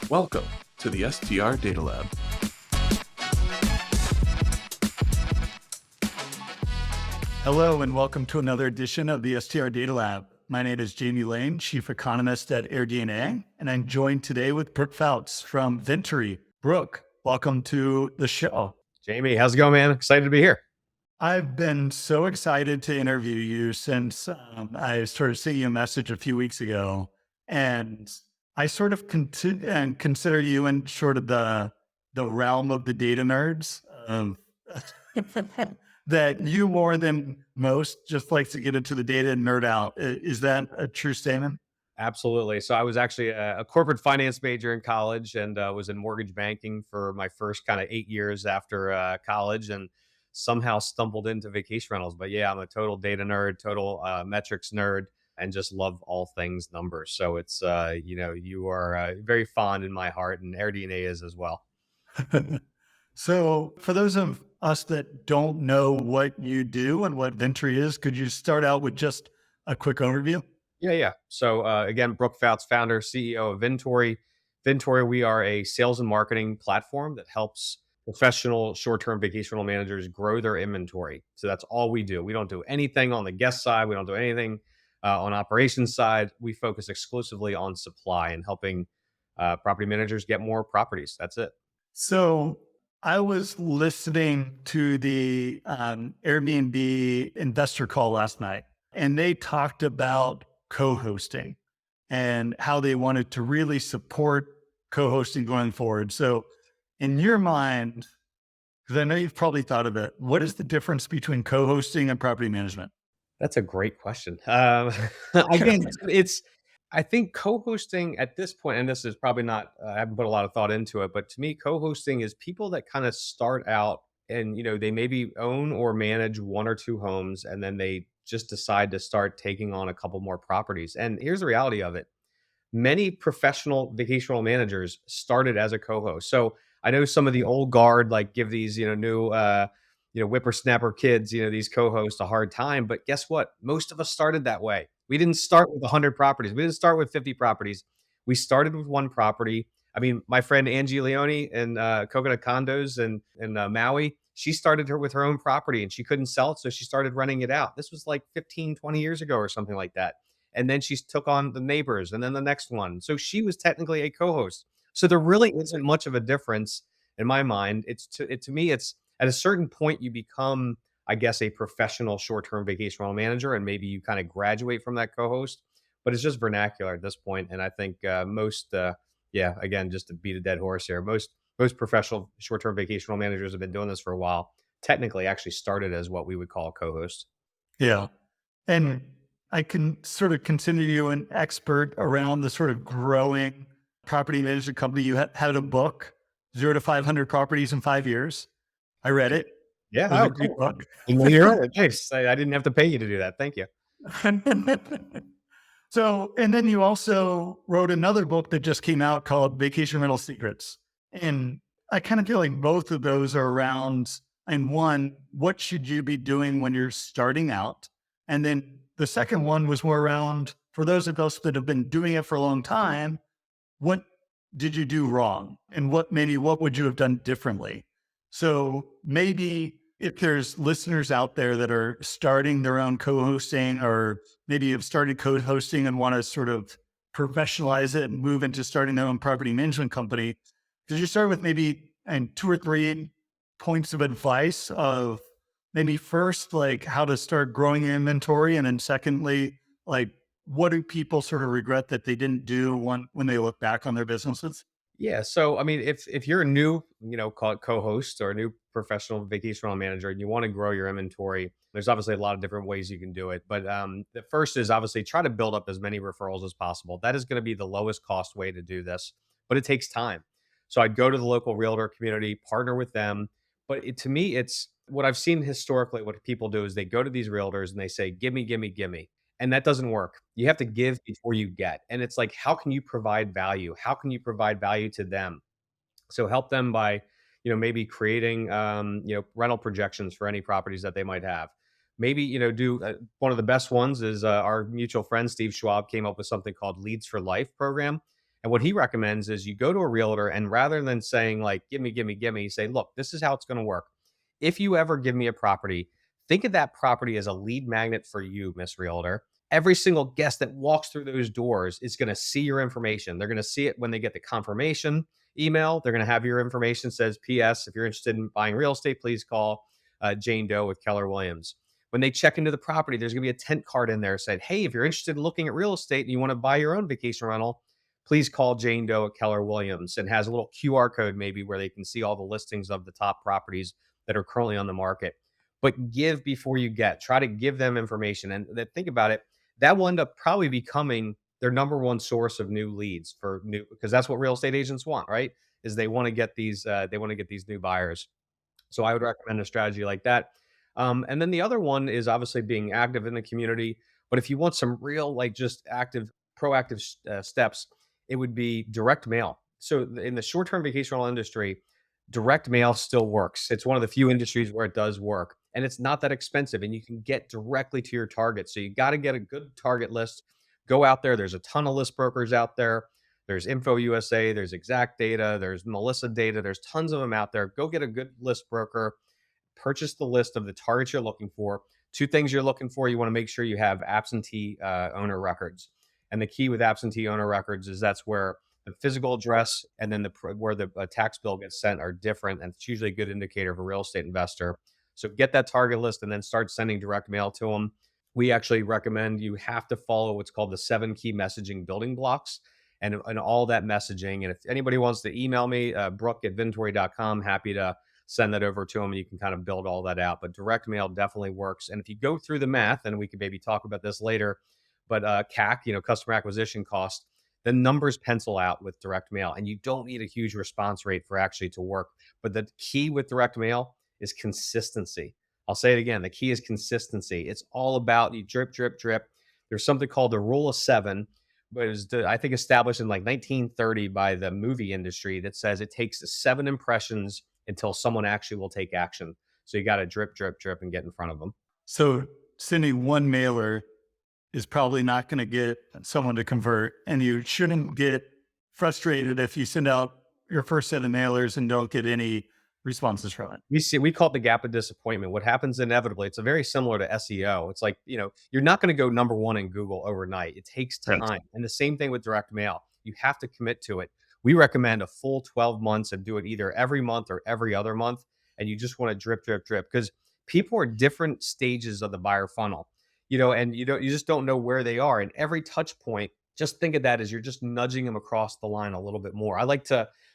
Welcome to the STR Data Lab. Hello, and welcome to another edition of the STR Data Lab. My name is Jamie Lane, Chief Economist at AirDNA, and I'm joined today with Brooke Pfautz from Vintory. Brooke, welcome to the show. Jamie, how's it going, man? Excited to be here. I've been so excited to interview you since I started seeing you a message a few weeks ago, and I sort of consider you in sort of the realm of the data nerds. That you more than most just likes to get into the data and nerd out. Is that a true statement? Absolutely. So I was actually a corporate finance major in college and was in mortgage banking for my first kind of 8 years after college and somehow stumbled into vacation rentals. But yeah, I'm a total data nerd, total metrics nerd, and just love all things numbers. So it's, you are very fond in my heart, and AirDNA is as well. So for those of us that don't know what you do and what Vintory is, could you start out with just a quick overview? Yeah. So again, Brooke Pfautz, founder, CEO of Vintory. Vintory, we are a sales and marketing platform that helps professional short-term vacation rental managers grow their inventory. So that's all we do. We don't do anything on the guest side. We don't do anything on operations side. We focus exclusively on supply and helping property managers get more properties. That's it. So I was listening to the Airbnb investor call last night, and they talked about co-hosting and how they wanted to really support co-hosting going forward. So in your mind, because I know you've probably thought of it, what is the difference between co-hosting and property management? That's a great question. Again, I think co-hosting at this point, and this is probably not, I haven't put a lot of thought into it, but to me, co-hosting is people that kind of start out and, they maybe own or manage one or two homes, and then they just decide to start taking on a couple more properties. And here's the reality of it. Many professional vacational managers started as a co-host. So I know some of the old guard like give these, new whippersnapper kids, these co-hosts a hard time. But guess what? Most of us started that way. We didn't start with 100 properties. We didn't start with 50 properties. We started with one property. I mean, my friend Angie Leone in Coconut Condos in Maui, she started with her own property and she couldn't sell it. So she started renting it out. This was like 15, 20 years ago or something like that. And then she took on the neighbors and then the next one. So she was technically a co-host. So there really isn't much of a difference in my mind. To me, it's at a certain point you become, I guess, a professional short-term vacation rental manager, and maybe you kind of graduate from that co-host. But it's just vernacular at this point. And I think again, just to beat a dead horse here, most professional short-term vacation rental managers have been doing this for a while. Technically, actually started as what we would call a co-host. Yeah. And I can sort of consider you an expert around the sort of growing property management company. You had a book, 0 to 500 Properties in 5 Years. I read it. Yeah, It was a great book. you're nice. I didn't have to pay you to do that. Thank you. So, and then you also wrote another book that just came out called Vacation Rental Secrets. And I kind of feel like both of those are around, and one, what should you be doing when you're starting out? And then the second one was more around, for those of us that have been doing it for a long time, what did you do wrong? And what would you have done differently? So maybe if there's listeners out there that are starting their own co-hosting, or maybe have started co-hosting and want to sort of professionalize it and move into starting their own property management company, could you start with maybe 2 or 3 points of advice of maybe first, like how to start growing your inventory, and then secondly, like what do people sort of regret that they didn't do when they look back on their businesses? Yeah. So, I mean, if you're a new, call it co-host or a new professional vacation rental manager, and you want to grow your inventory, there's obviously a lot of different ways you can do it. But the first is obviously try to build up as many referrals as possible. That is going to be the lowest cost way to do this, but it takes time. So I'd go to the local realtor community, partner with them. But to me, it's what I've seen historically. What people do is they go to these realtors and they say, "Give me, give me, give me." And that doesn't work. You have to give before you get. And it's like, how can you provide value? How can you provide value to them? So help them by, maybe creating, rental projections for any properties that they might have. Maybe, do one of the best ones is our mutual friend, Steve Schwab, came up with something called Leads for Life program. And what he recommends is you go to a realtor, and rather than saying like, give me, give me, give me, say, look, this is how it's going to work. If you ever give me a property, think of that property as a lead magnet for you, Miss Realtor. Every single guest that walks through those doors is going to see your information. They're going to see it when they get the confirmation email. They're going to have your information, says, P.S. If you're interested in buying real estate, please call Jane Doe with Keller Williams. When they check into the property, there's going to be a tent card in there saying, hey, if you're interested in looking at real estate and you want to buy your own vacation rental, please call Jane Doe at Keller Williams, and has a little QR code maybe where they can see all the listings of the top properties that are currently on the market. But give before you get. Try to give them information. And think about it, that will end up probably becoming their number one source of new leads for new, because that's what real estate agents want, right? Is they want to get these new buyers. So I would recommend a strategy like that. And then the other one is obviously being active in the community. But if you want some real, like just active, proactive steps, it would be direct mail. So in the short-term vacation rental industry, direct mail still works. It's one of the few industries where it does work, and it's not that expensive, and you can get directly to your target. So you got to get a good target list. Go out there. There's a ton of list brokers out there. There's Info USA, there's Exact Data, there's Melissa Data, there's tons of them out there. Go get a good list broker, purchase the list of the targets you're looking for. Two things you're looking for: you want to make sure you have absentee owner records. And the key with absentee owner records is that's where the physical address and then where the tax bill gets sent are different. And it's usually a good indicator of a real estate investor. So get that target list and then start sending direct mail to them. We actually recommend you have to follow what's called the 7 key messaging building blocks and all that messaging. And if anybody wants to email me, Brooke at Vintory.com, happy to send that over to them. You can kind of build all that out. But direct mail definitely works. And if you go through the math, and we could maybe talk about this later, but CAC, customer acquisition cost, the numbers pencil out with direct mail, and you don't need a huge response rate for actually to work. But the key with direct mail is consistency. I'll say it again. The key is consistency. It's all about you drip, drip, drip. There's something called the rule of 7, but it was, I think, established in like 1930 by the movie industry that says it takes 7 impressions until someone actually will take action. So you got to drip, drip, drip and get in front of them. So sending one mailer is probably not going to get someone to convert, and you shouldn't get frustrated if you send out your first set of mailers and don't get any responses from it. We call it the gap of disappointment. What happens inevitably, it's a very similar to SEO. It's like, you're not going to go number 1 in Google overnight. It takes time. Right. And the same thing with direct mail. You have to commit to it. We recommend a full 12 months and do it either every month or every other month. And you just want to drip, drip, drip, because people are different stages of the buyer funnel, and you just don't know where they are. And every touch point, just think of that as you're just nudging them across the line a little bit more.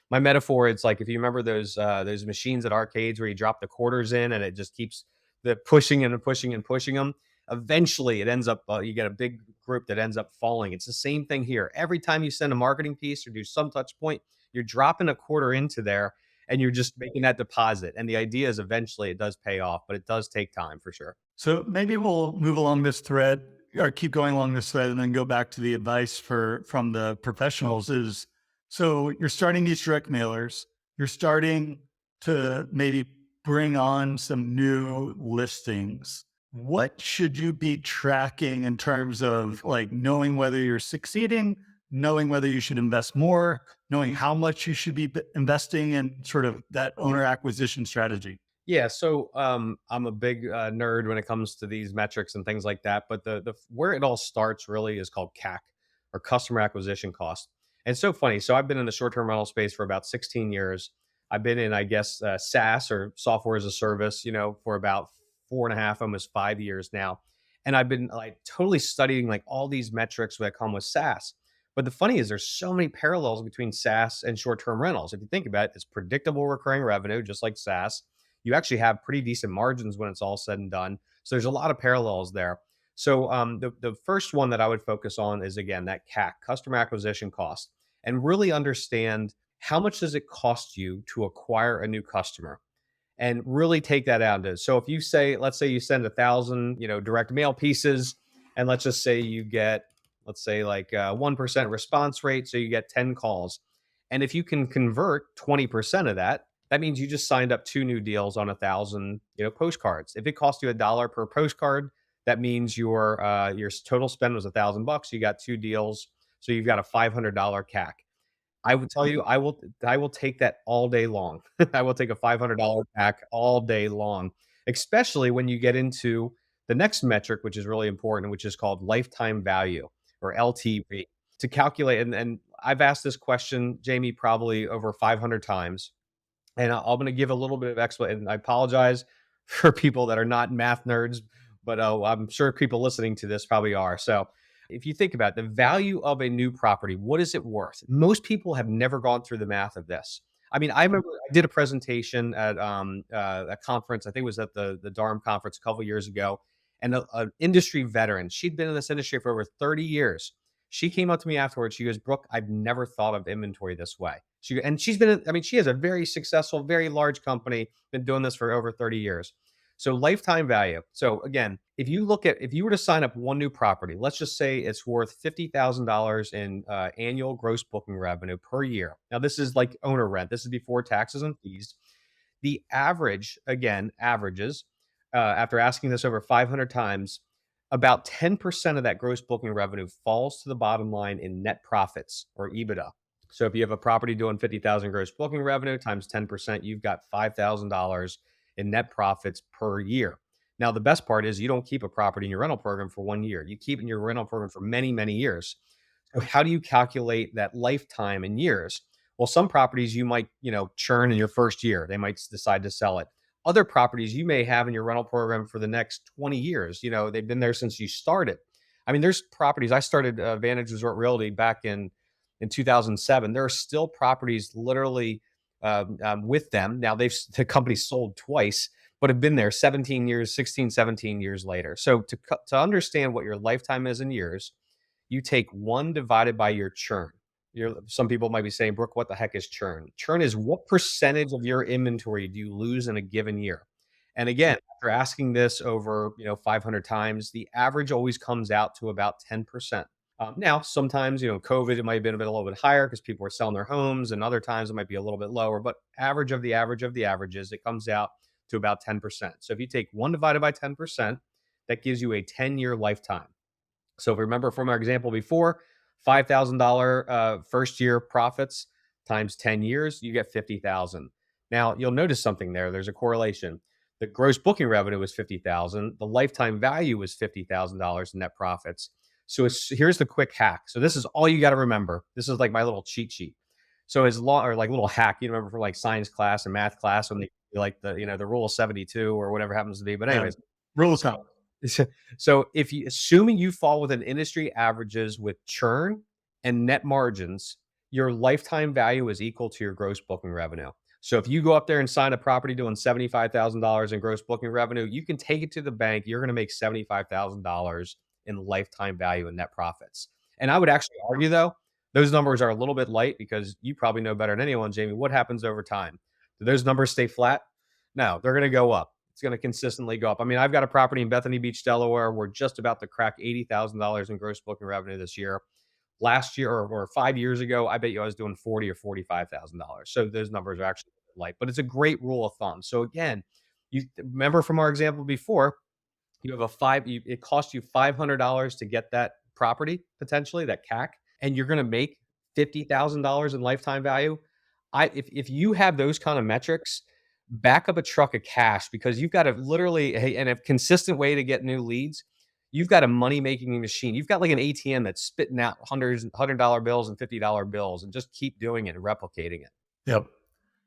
My metaphor, it's like, if you remember those machines at arcades where you drop the quarters in and it just keeps the pushing and pushing and pushing them. Eventually it ends up, you get a big group that ends up falling. It's the same thing here. Every time you send a marketing piece or do some touch point, you're dropping a quarter into there and you're just making that deposit. And the idea is eventually it does pay off, but it does take time for sure. So maybe we'll move along this thread, or keep going along this thread, and then go back to the advice from the professionals. Is, so you're starting these direct mailers, you're starting to maybe bring on some new listings. What should you be tracking in terms of like knowing whether you're succeeding, knowing whether you should invest more, knowing how much you should be investing in sort of that owner acquisition strategy? Yeah, so I'm a big nerd when it comes to these metrics and things like that. But the where it all starts really is called CAC, or customer acquisition cost. And it's so funny. So I've been in the short-term rental space for about 16 years. I've been in, I guess, SaaS, or software as a service, for about 4.5, almost 5 years now. And I've been like totally studying like all these metrics that come with SaaS. But the funny is there's so many parallels between SaaS and short-term rentals. If you think about it, it's predictable recurring revenue, just like SaaS. You actually have pretty decent margins when it's all said and done. So there's a lot of parallels there. So the first one that I would focus on is, again, that CAC, customer acquisition cost, and really understand how much does it cost you to acquire a new customer, and really take that out. So if you say, let's say you send 1,000, direct mail pieces, and let's just say you get, let's say like 1% response rate. So you get 10 calls. And if you can convert 20% of that, that means you just signed up 2 new deals on 1,000, postcards. If it cost you $1 per postcard, that means your total spend was $1,000. You got 2 deals, so you've got a $500 CAC. I would tell you, I will take that all day long. I will take a $500 pack all day long, especially when you get into the next metric, which is really important, which is called lifetime value or LTV. To calculate, and I've asked this question, Jamie, probably over 500 times. And I'm going to give a little bit of explanation. I apologize for people that are not math nerds, but I'm sure people listening to this probably are. So, if you think about the value of a new property, what is it worth? Most people have never gone through the math of this. I mean, I remember I did a presentation at a conference. I think it was at the Durham conference a couple years ago, and an industry veteran. She'd been in this industry for over 30 years. She came up to me afterwards. She goes, "Brooke, I've never thought of inventory this way." She's been, I mean, she has a very successful, very large company, been doing this for over 30 years. So lifetime value. So again, if you were to sign up one new property, let's just say it's worth $50,000 in annual gross booking revenue per year. Now this is like owner rent. This is before taxes and fees. The average, again, averages, after asking this over 500 times, about 10% of that gross booking revenue falls to the bottom line in net profits or EBITDA. So if you have a property doing 50,000 gross booking revenue times 10%, you've got $5,000 in net profits per year. Now, the best part is you don't keep a property in your rental program for 1 year. You keep it in your rental program for many, many years. So how do you calculate that lifetime in years? Well, some properties you might, churn in your first year. They might decide to sell it. Other properties you may have in your rental program for the next 20 years. They've been there since you started. I mean, there's properties. I started Vantage Resort Realty back in 2007. There are still properties literally with them. Now the company sold twice, but have been there 17 years, 16, 17 years later. So to understand what your lifetime is in years, you take 1 divided by your churn. Some people might be saying, Brooke, what the heck is churn? Churn is what percentage of your inventory do you lose in a given year? And again, after asking this over 500 times, the average always comes out to about 10%. Now, sometimes, COVID, it might have been a little bit higher because people were selling their homes, and other times it might be a little bit lower. But average of the average of the averages, it comes out to about 10%. So if you take 1 divided by 10%, that gives you a 10-year lifetime. So if you remember from our example before, $5,000 first year profits times 10 years, you get 50,000. Now you'll notice something there. There's a correlation. The gross booking revenue was 50,000. The lifetime value was $50,000 in net profits. So here's the quick hack. So this is all you got to remember. This is like my little cheat sheet. So or like little hack, you remember from like science class and math class when they like the rule of 72 or whatever happens to be. But anyways, rule of thumb. So assuming you fall within industry averages with churn and net margins, your lifetime value is equal to your gross booking revenue. So if you go up there and sign a property doing $75,000 in gross booking revenue, you can take it to the bank. You're going to make $75,000 in lifetime value and net profits. And I would actually argue, though, those numbers are a little bit light because you probably know better than anyone, Jamie, what happens over time? Do those numbers stay flat? No, they're going to go up. It's going to consistently go up. I mean, I've got a property in Bethany Beach, Delaware. We're just about to crack $80,000 in gross booking revenue this year. Last year or 5 years ago, I bet you I was doing $40,000 or $45,000. So those numbers are actually light, but it's a great rule of thumb. So again, you remember from our example before, you have it costs you $500 to get that property, potentially that CAC, and you're going to make $50,000 in lifetime value. If you have those kind of metrics, back up a truck of cash because you've got and a consistent way to get new leads. You've got a money-making machine. You've got like an ATM that's spitting out $100 bills and $50 bills and just keep doing it and replicating it. Yep.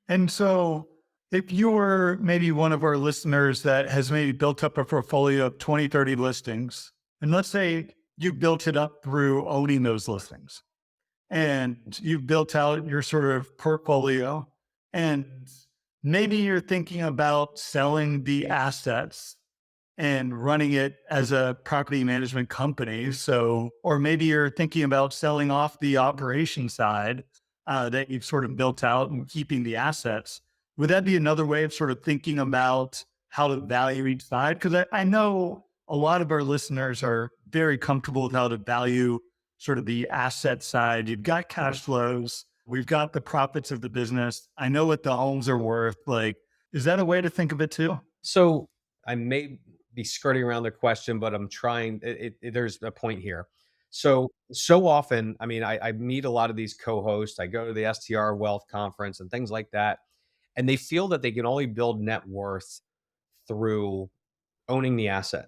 And so if you were maybe one of our listeners that has maybe built up a portfolio of 20, 30 listings, and let's say you built it up through owning those listings and you've built out your sort of portfolio, and maybe you're thinking about selling the assets and running it as a property management company. So, or maybe you're thinking about selling off the operation side that you've sort of built out and keeping the assets. Would that be another way of sort of thinking about how to value each side? Because I know a lot of our listeners are very comfortable with how to value sort of the asset side. You've got cash flows. We've got the profits of the business. I know what the homes are worth. Like, is that a way to think of it too? So I may be skirting around the question, but I'm trying. There's a point here. So often, I mean, I meet a lot of these co-hosts. I go to the STR Wealth Conference and things like that, and they feel that they can only build net worth through owning the asset.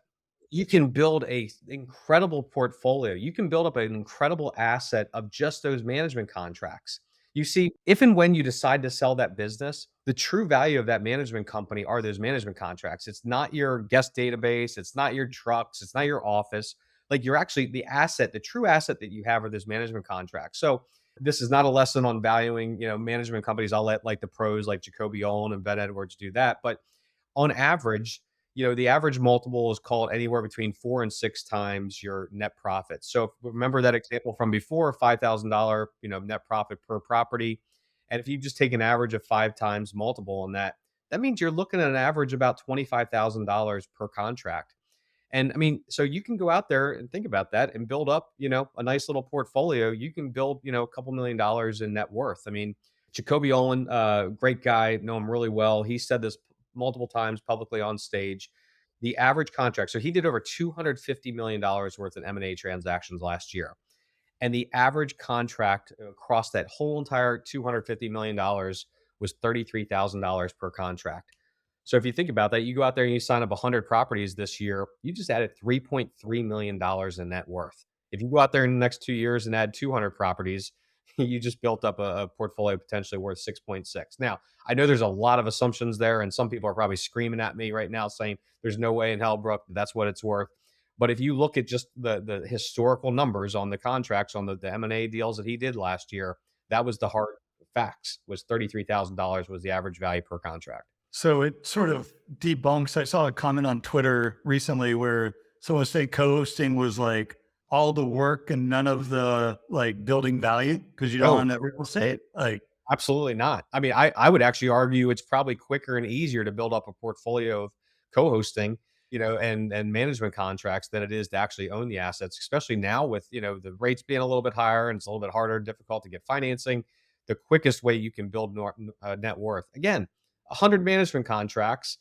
You can build a incredible portfolio. You can build up an incredible asset of just those management contracts. You see, if and when you decide to sell that business, the true value of that management company are those management contracts. It's not your guest database, it's not your trucks, it's not your office. Like you're actually the asset, the true asset that you have are those management contracts. So this is not a lesson on valuing, management companies. I'll let like the pros like Jacoby Owen and Ben Edwards do that. But on average, the average multiple is called anywhere between 4 and 6 times your net profit. So remember that example from before, $5,000, net profit per property. And if you just take an average of 5 times multiple on that, that means you're looking at an average about $25,000 per contract. And I mean, so you can go out there and think about that and build up, a nice little portfolio. You can build, a couple $1 million in net worth. I mean, Jacoby Owen, great guy, know him really well. He said this multiple times publicly on stage. The average contract, so he did over $250 million worth in M&A transactions last year. And the average contract across that whole entire $250 million was $33,000 per contract. So if you think about that, you go out there and you sign up 100 properties this year, you just added $3.3 million in net worth. If you go out there in the next 2 years and add 200 properties, you just built up a portfolio potentially worth 6.6. Now, I know there's a lot of assumptions there, and some people are probably screaming at me right now saying there's no way in hell, Brooke, that's what it's worth. But if you look at just the historical numbers on the contracts on the M&A deals that he did last year, that was the hard facts, was $33,000 was the average value per contract. So it sort of debunks. I saw a comment on Twitter recently where someone was saying co-hosting was like all the work and none of the like building value because you don't Oh, own that real estate. Like, absolutely not. I mean, I would actually argue it's probably quicker and easier to build up a portfolio of co-hosting, and management contracts than it is to actually own the assets, especially now with, the rates being a little bit higher and it's a little bit harder and difficult to get financing. The quickest way you can build net worth, again, 100 management contracts,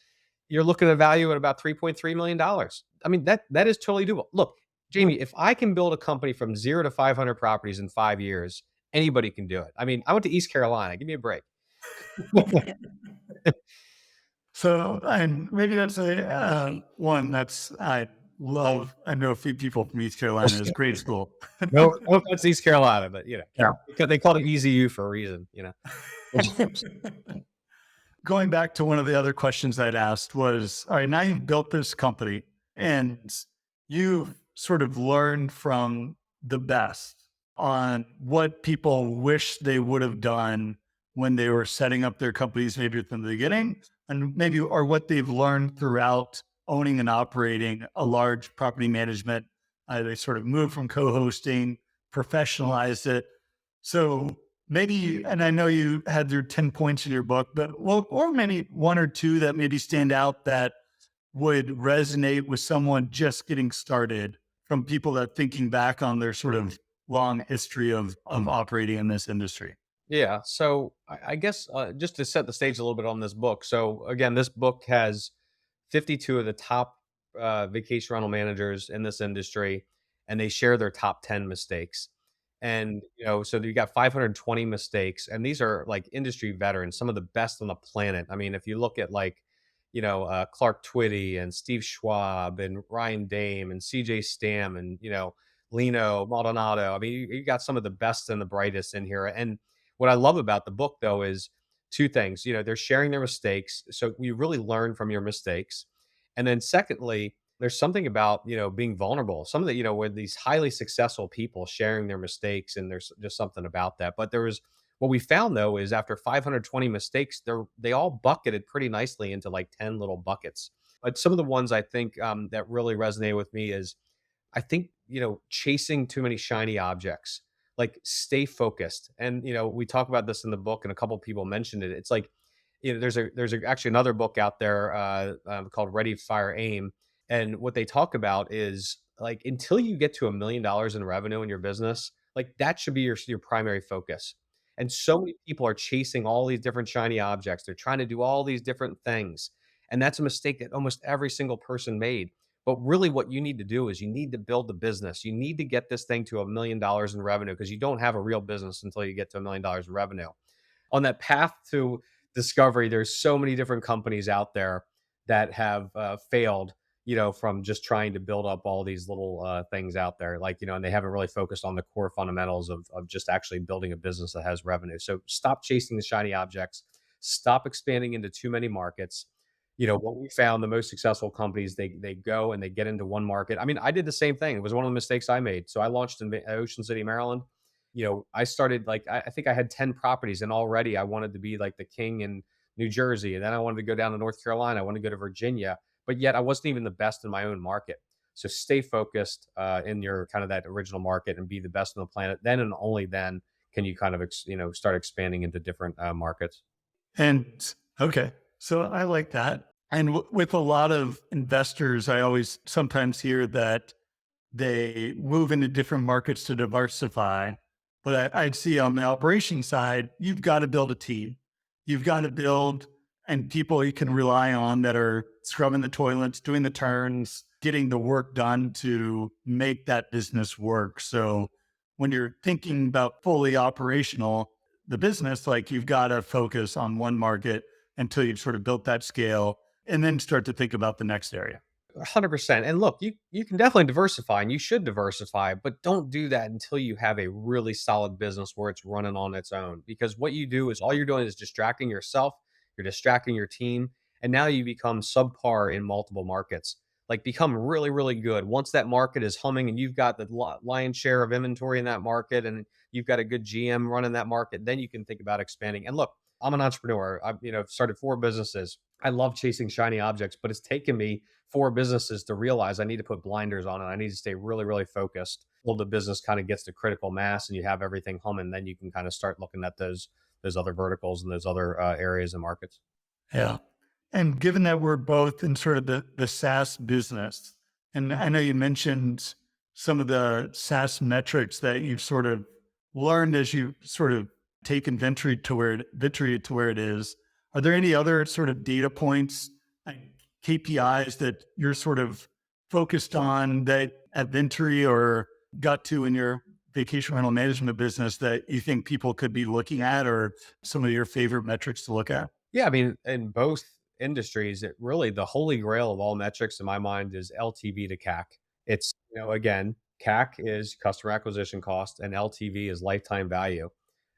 you're looking at value at about $3.3 million. I mean, that is totally doable. Look, Jamie, if I can build a company from 0 to 500 properties in 5 years, anybody can do it. I mean, I went to East Carolina. Give me a break. so, and maybe that's a one that's I love. I know a few people from East Carolina. It's great school. No offense to East Carolina, but Yeah. because they called it EZU for a reason. Going back to one of the other questions I'd asked was, all right, now you've built this company and you've sort of learned from the best on what people wish they would have done when they were setting up their companies, maybe from the beginning, and maybe, or what they've learned throughout owning and operating a large property management. They sort of moved from co-hosting, professionalized it. So maybe, and I know you had your 10 points in your book, but well, or maybe one or two that maybe stand out that would resonate with someone just getting started from people that thinking back on their sort of long history of operating in this industry. Yeah. So I guess just to set the stage a little bit on this book. So again, this book has 52 of the top vacation rental managers in this industry, and they share their top 10 mistakes. And so you got 520 mistakes, and these are like industry veterans, some of the best on the planet. I mean, if you look at like, Clark Twitty and Steve Schwab and Ryan Dame and CJ Stam and Lino Maldonado. I mean, you got some of the best and the brightest in here. And what I love about the book, though, is two things. They're sharing their mistakes, so you really learn from your mistakes. And then, secondly, there's something about being vulnerable. Some of the with these highly successful people sharing their mistakes, and there's just something about that. But there was what we found though is after 520 mistakes, they all bucketed pretty nicely into like 10 little buckets. But some of the ones I think that really resonated with me is I think, chasing too many shiny objects, like stay focused. And, we talk about this in the book and a couple of people mentioned it. It's like, actually another book out there called Ready, Fire, Aim. And what they talk about is like, until you get to $1 million in revenue in your business, like that should be your primary focus. And so many people are chasing all these different shiny objects. They're trying to do all these different things. And that's a mistake that almost every single person made. But really what you need to do is you need to build the business. You need to get this thing to $1 million in revenue, because you don't have a real business until you get to $1 million in revenue. On that path to discovery, there's so many different companies out there that have failed, from just trying to build up all these little things out there, like, and they haven't really focused on the core fundamentals of just actually building a business that has revenue. So stop chasing the shiny objects, stop expanding into too many markets. What we found, the most successful companies, they go and they get into one market. I mean, I did the same thing. It was one of the mistakes I made. So I launched in Ocean City, Maryland. I started, like, I think I had 10 properties, and already I wanted to be like the king in New Jersey. And then I wanted to go down to North Carolina. I wanted to go to Virginia, but yet I wasn't even the best in my own market. So stay focused in your kind of that original market and be the best on the planet. Then and only then can you kind of, start expanding into different markets. And okay, so I like that. And with a lot of investors, I always sometimes hear that they move into different markets to diversify. But I'd see on the operation side, you've got to build a team. You've got to build and people you can rely on that are scrubbing the toilets, doing the turns, getting the work done to make that business work. So when you're thinking about fully operational, the business, like you've got to focus on one market until you've sort of built that scale and then start to think about the next area. 100%. And look, you can definitely diversify, and you should diversify, but don't do that until you have a really solid business where it's running on its own. Because what you do is all you're doing is distracting yourself, you're distracting your team, and now you become subpar in multiple markets. Like, become really, really good. Once that market is humming and you've got the lion's share of inventory in that market, and you've got a good GM running that market, then you can think about expanding. And look, I'm an entrepreneur. I've started 4 businesses. I love chasing shiny objects, but it's taken me 4 businesses to realize I need to put blinders on, and I need to stay really, really focused. Well, the business kind of gets to critical mass and you have everything humming, then you can kind of start looking at those other verticals and those other areas and markets. Yeah. And given that we're both in sort of the SaaS business, and I know you mentioned some of the SaaS metrics that you've sort of learned as you sort of taken Vintory to where it is. Are there any other sort of data points and KPIs that you're sort of focused on that at Vintory or got to in your vacation rental management business that you think people could be looking at, or some of your favorite metrics to look at? Yeah, I mean, in both industries, it really, the holy grail of all metrics in my mind is LTV to CAC. It's, again, CAC is customer acquisition cost and LTV is lifetime value.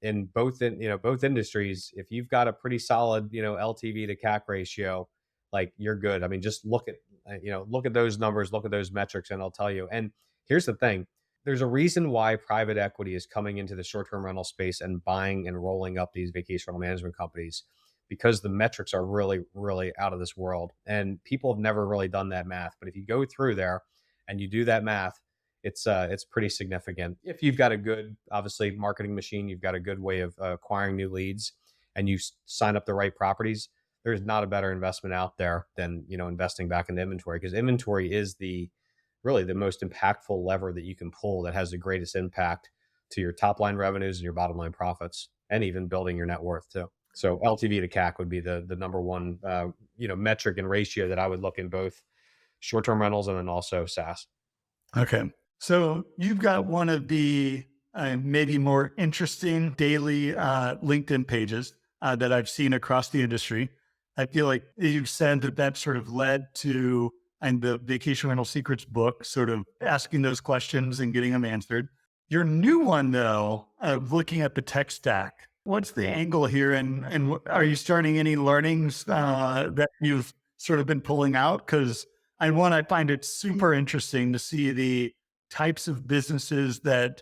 In both industries, if you've got a pretty solid, LTV to CAC ratio, like, you're good. I mean, just look at those numbers, look at those metrics, and I'll tell you. And here's the thing. There's a reason why private equity is coming into the short-term rental space and buying and rolling up these vacation rental management companies, because the metrics are really, really out of this world. And people have never really done that math. But if you go through there and you do that math, it's pretty significant. If you've got a good, obviously, marketing machine, you've got a good way of acquiring new leads, and you sign up the right properties, there's not a better investment out there than, investing back into inventory, because inventory is really the most impactful lever that you can pull that has the greatest impact to your top line revenues and your bottom line profits, and even building your net worth too. So LTV to CAC would be the number one metric and ratio that I would look in both short-term rentals and then also SaaS. Okay. So you've got one of the maybe more interesting daily LinkedIn pages that I've seen across the industry. I feel like you've said that sort of led to, and the Vacation Rental Secrets book, sort of asking those questions and getting them answered. Your new one, though, of looking at the tech stack, what's the angle here? And are you starting any learnings that you've sort of been pulling out? Because I find it super interesting to see the types of businesses that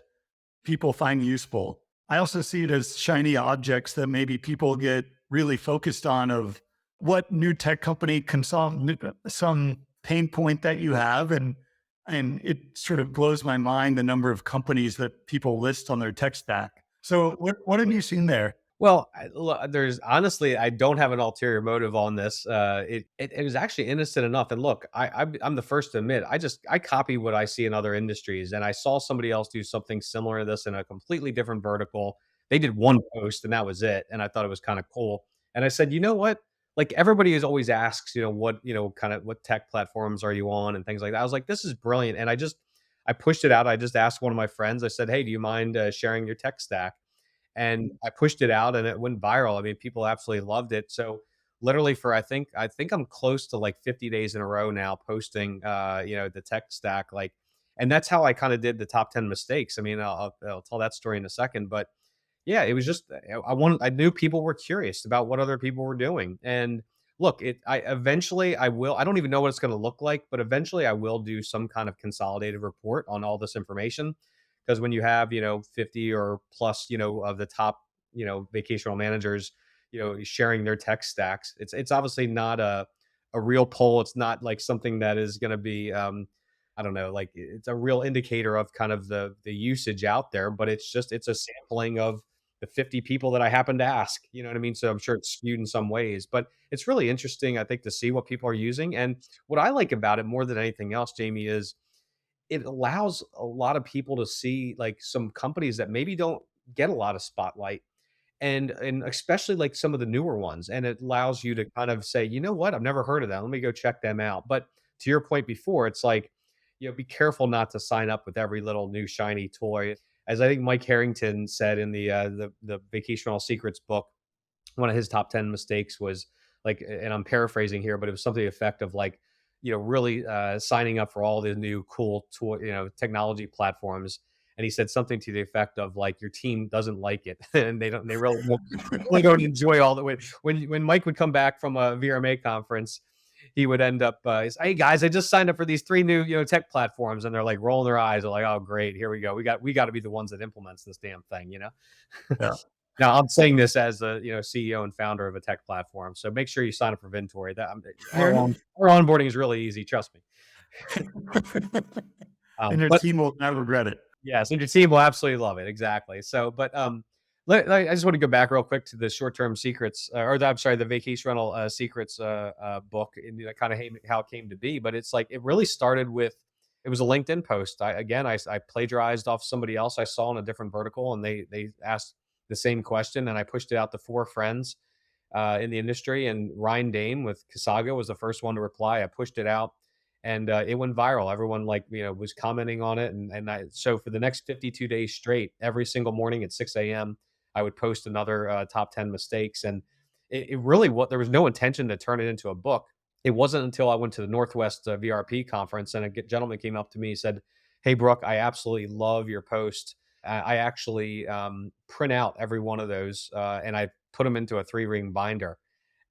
people find useful. I also see it as shiny objects that maybe people get really focused on, of what new tech company can solve some pain point that you have. And it sort of blows my mind the number of companies that people list on their tech stack. So what have you seen there? Well, there's honestly, I don't have an ulterior motive on this. It was actually innocent enough. And look, I'm the first to admit, I copy what I see in other industries, and I saw somebody else do something similar to this in a completely different vertical. They did one post and that was it, and I thought it was kind of cool. And I said, you know what? like everybody is always asks, what, kind of what tech platforms are you on and things like that. I was like, this is brilliant. And I pushed it out. I just asked one of my friends, I said, hey, do you mind sharing your tech stack? And I pushed it out and it went viral. I mean, people absolutely loved it. So literally for I think I'm close to like 50 days in a row now posting the tech stack, like, and that's how I kind of did the top 10 mistakes. I mean, I'll tell that story in a second, but yeah, it was just I knew people were curious about what other people were doing. And look, I eventually I will, I don't even know what it's going to look like, but eventually I will do some kind of consolidated report on all this information. Because when you have, 50 or plus, of the top, vacational managers, sharing their tech stacks, it's obviously not a real poll. It's not like something that is going to be I don't know, like it's a real indicator of kind of the usage out there, but it's a sampling of the 50 people that I happen to ask. You know what I mean? So I'm sure it's skewed in some ways, but it's really interesting, I think, to see what people are using. And what I like about it more than anything else, Jamie, is it allows a lot of people to see like some companies that maybe don't get a lot of spotlight, and especially like some of the newer ones, and it allows you to kind of say, you know what, I've never heard of that, let me go check them out. But to your point before, it's like, be careful not to sign up with every little new shiny toy. As I think Mike Harrington said in the Vacational Secrets book, one of his top 10 mistakes was like, and I'm paraphrasing here, but it was something to the effect of like, really signing up for all the new cool tool, technology platforms. And he said something to the effect of like, your team doesn't like it and they really don't enjoy all the way. When Mike would come back from a VRMA conference, he would end up, he's, hey guys, I just signed up for these 3 new, tech platforms. And they're like rolling their eyes. They're like, oh great, here we go. We got to be the ones that implements this damn thing. Yeah. Now, I'm saying this as a CEO and founder of a tech platform, so make sure you sign up for Vintory. That our onboarding is really easy. Trust me. And your But team will not regret it. yes, and your team will absolutely love it. Exactly. So, but I just want to go back real quick to the short-term secrets, I'm sorry, the vacation rental secrets book, and kind of how it came to be. But it's like it really started with, it was a LinkedIn post. I plagiarized off somebody else I saw in a different vertical, and they asked the same question, and I pushed it out to 4 friends in the industry, and Ryan Dane with Kasaga was the first one to reply. I pushed it out, and it went viral. Everyone was commenting on it, so for the next 52 days straight, every single morning at 6 a.m., I would post another top 10 mistakes, and it really, what there was no intention to turn it into a book. It wasn't until I went to the Northwest VRP conference, and a gentleman came up to me and said, "Hey, Brooke, I absolutely love your post. I actually print out every one of those, and I put them into a 3-ring binder."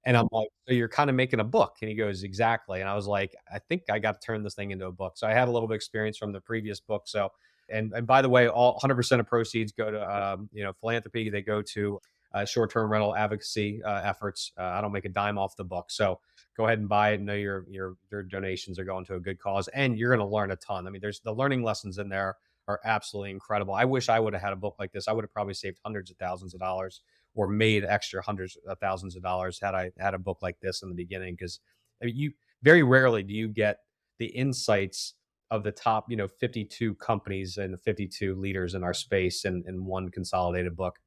And I'm like, "So you're kind of making a book?" And he goes, "Exactly." And I was like, "I think I got to turn this thing into a book." So I had a little bit of experience from the previous book. So, and by the way, all 100% of proceeds go to philanthropy. They go to short-term rental advocacy efforts. I don't make a dime off the book. So go ahead and buy it and know your donations are going to a good cause, and you're going to learn a ton. I mean, there's the learning lessons in there are absolutely incredible. I wish I would have had a book like this. I would have probably saved hundreds of thousands of dollars or made extra hundreds of thousands of dollars had I had a book like this in the beginning. Because I mean, you very rarely do you get the insights of the top, 52 companies and 52 leaders in our space in one consolidated book.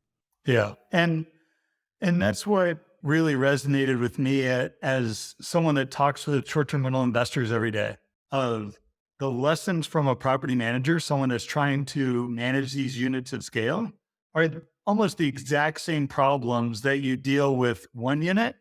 Yeah. And that's what really resonated with me as someone that talks with short-term rental investors every day, of the lessons from a property manager, someone that's trying to manage these units at scale, are almost the exact same problems that you deal with 1 unit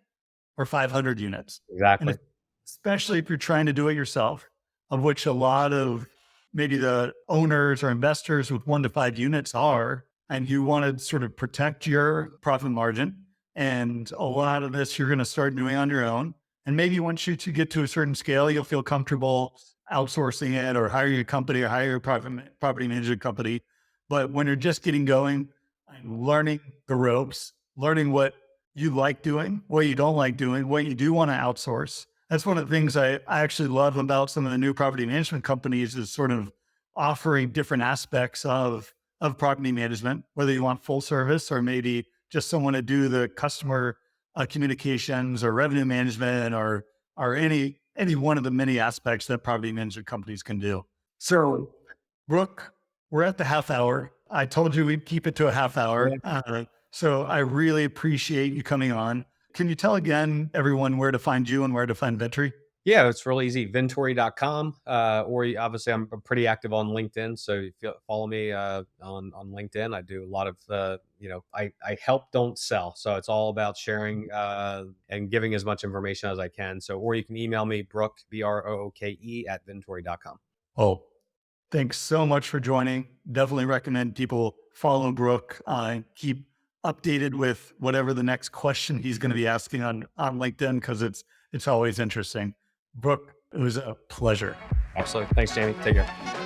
or 500 units. Exactly. And especially if you're trying to do it yourself, of which a lot of maybe the owners or investors with 1 to 5 units are, and you want to sort of protect your profit margin. And a lot of this you're going to start doing on your own. And maybe once you to get to a certain scale, you'll feel comfortable outsourcing it or hire a company or hire a property management company. But when you're just getting going, learning the ropes, learning what you like doing, what you don't like doing, what you do want to outsource. That's one of the things I actually love about some of the new property management companies, is sort of offering different aspects of property management, whether you want full service or maybe just someone to do the customer communications or revenue management or any one of the many aspects that property management companies can do. So, Brooke, we're at the half hour. I told you we'd keep it to a half hour. So I really appreciate you coming on. can you tell again everyone where to find you and where to find Vintory? Yeah, it's real easy. Vintory.com. Obviously, I'm pretty active on LinkedIn. So if you follow me on LinkedIn, I do a lot of, I help, don't sell. So it's all about sharing and giving as much information as I can. So, or you can email me, Brooke, BROOKE at Vintory.com. Oh, thanks so much for joining. Definitely recommend people follow Brooke. Keep updated with whatever the next question he's going to be asking on LinkedIn, because it's always interesting. Brooke, it was a pleasure. Absolutely. Thanks, Jamie. Take care.